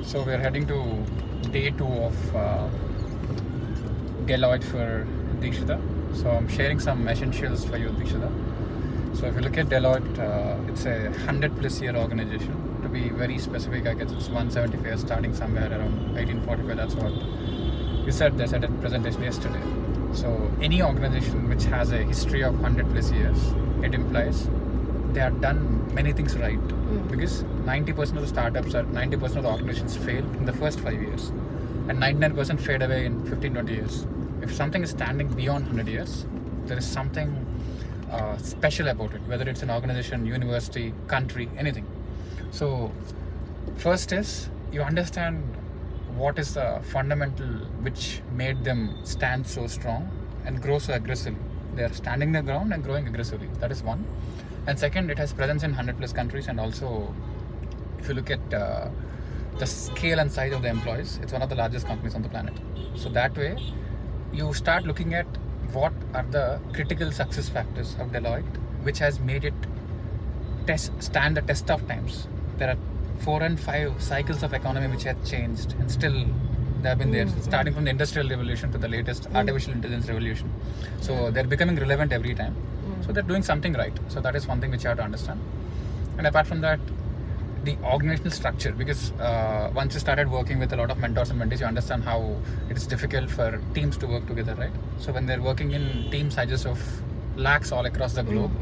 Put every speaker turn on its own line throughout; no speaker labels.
So we're heading to day 2 of Deloitte for Deekshita. So I'm sharing some essentials for you, Deekshita. So if you look at Deloitte, it's a 100+ year organization. To be very specific, I guess it's 175 years, starting somewhere around 1845. That's what you said. They said in presentation yesterday. So any organization which has a history of 100+ years, it implies they have done many things right. Because 90% of the startups or 90% of the organizations fail in the first 5 years, and 99% fade away in 15-20 years. If something is standing beyond 100 years, there is something special about it, whether it's an organization, university, country, anything. So first is you understand what is the fundamental which made them stand so strong and grow so aggressively. They are standing their ground and growing aggressively. That is one. And second, it has presence in 100+ countries, and also if you look at the scale and size of the employees, it's one of the largest companies on the planet. So that way you start looking at what are the critical success factors of Deloitte which has made it stand the test of times. There are 4 and 5 cycles of economy which have changed, and still they have been there, starting from the industrial revolution to the latest artificial intelligence revolution. So they're becoming relevant every time. So they're doing something right. So that is one thing which you have to understand. And apart from that, the organizational structure, because once you started working with a lot of mentors and mentees, you understand how it is difficult for teams to work together, right? So when they're working in team sizes of lakhs all across the globe,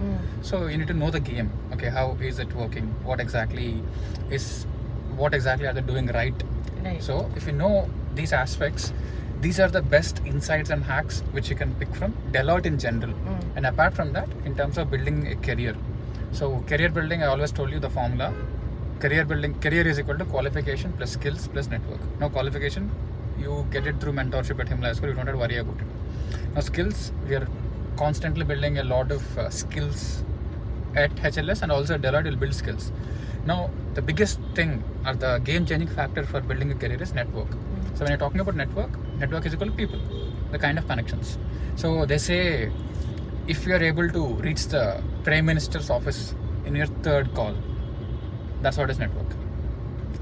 so you need to know the game. Okay, how is it working? What exactly are they doing right? So if you know these aspects, these are the best insights and hacks which you can pick from Deloitte in general. And apart from that, in terms of building a career. So career building, I always told you the formula. Career is equal to qualification plus skills plus network. Now qualification, you get it through mentorship at Himalaya School, you don't have to worry about it. Now skills, we are constantly building a lot of skills at HLS, and also at Deloitte will build skills. Now the biggest thing or the game-changing factor for building a career is network. So when you're talking about network is equal to people, the kind of connections. So they say if you are able to reach the Prime Minister's office in your 3rd call, that's what is network.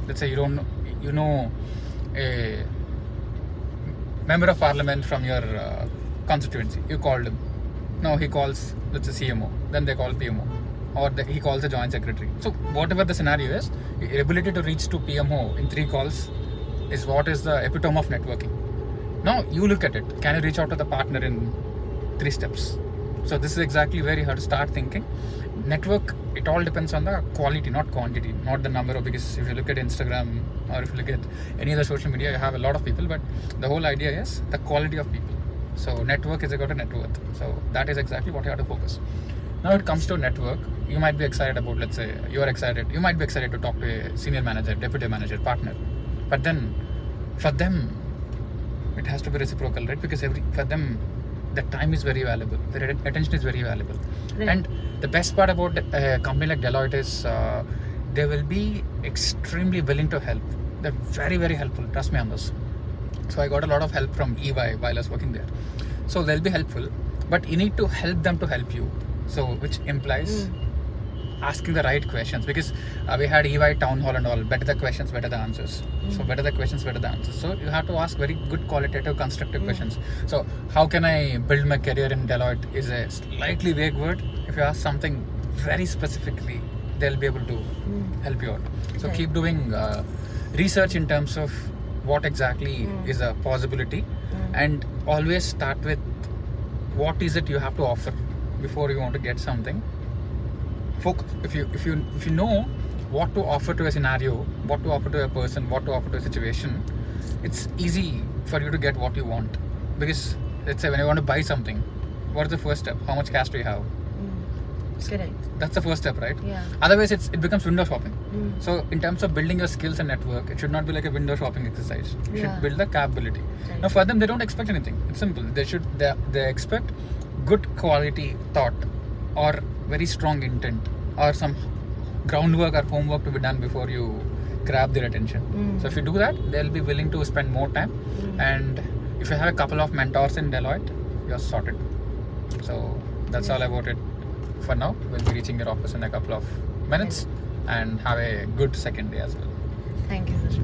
Let's say you know a member of parliament from your constituency, you called him. Now he calls, let's say, CMO, then they call PMO, or he calls the joint secretary. So whatever the scenario is, your ability to reach to PMO in 3 calls is what is the epitome of networking. Now you look at it, can you reach out to the partner in 3 steps? So this is exactly where you have to start thinking. Network, it all depends on the quality, not quantity, not the number of, because if you look at Instagram or if you look at any other social media, you have a lot of people, but the whole idea is the quality of people. So network is equal to net worth. So that is exactly what you have to focus. Now it comes to network, you might be excited about, let's say, you might be excited to talk to a senior manager, deputy manager, partner. But then for them, it has to be reciprocal, right? Because for them, the time is very valuable, their attention is very valuable. Right. And the best part about a company like Deloitte is they will be extremely willing to help. They're very, very helpful, trust me on this. So I got a lot of help from EY while I was working there. So they'll be helpful, but you need to help them to help you. So which implies asking the right questions, because we had EY town hall and all, better the questions, better the answers. So better the questions, better the answers. So you have to ask very good qualitative, constructive questions. So how can I build my career in Deloitte is a slightly vague word. If you ask something very specifically, they'll be able to help you out. So keep doing research in terms of what exactly is a possibility, and always start with what is it you have to offer before you want to get something. If you know what to offer to a scenario, what to offer to a person, what to offer to a situation, it's easy for you to get what you want. Because let's say when you want to buy something, what is the first step? How much cash do you have?
Correct.
That's the first step, right?
Yeah.
Otherwise it becomes window shopping. So in terms of building your skills and network, it should not be like a window shopping exercise. You should build the capability. Right. Now for them, they don't expect anything. It's simple. They expect good quality thought or very strong intent or some groundwork or homework to be done before you grab their attention. So if you do that, they'll be willing to spend more time. And if you have a couple of mentors in Deloitte, you're sorted. So that's all about it for now. We'll be reaching your office in a couple of minutes, and have a good second day as well.
Thank you, sir.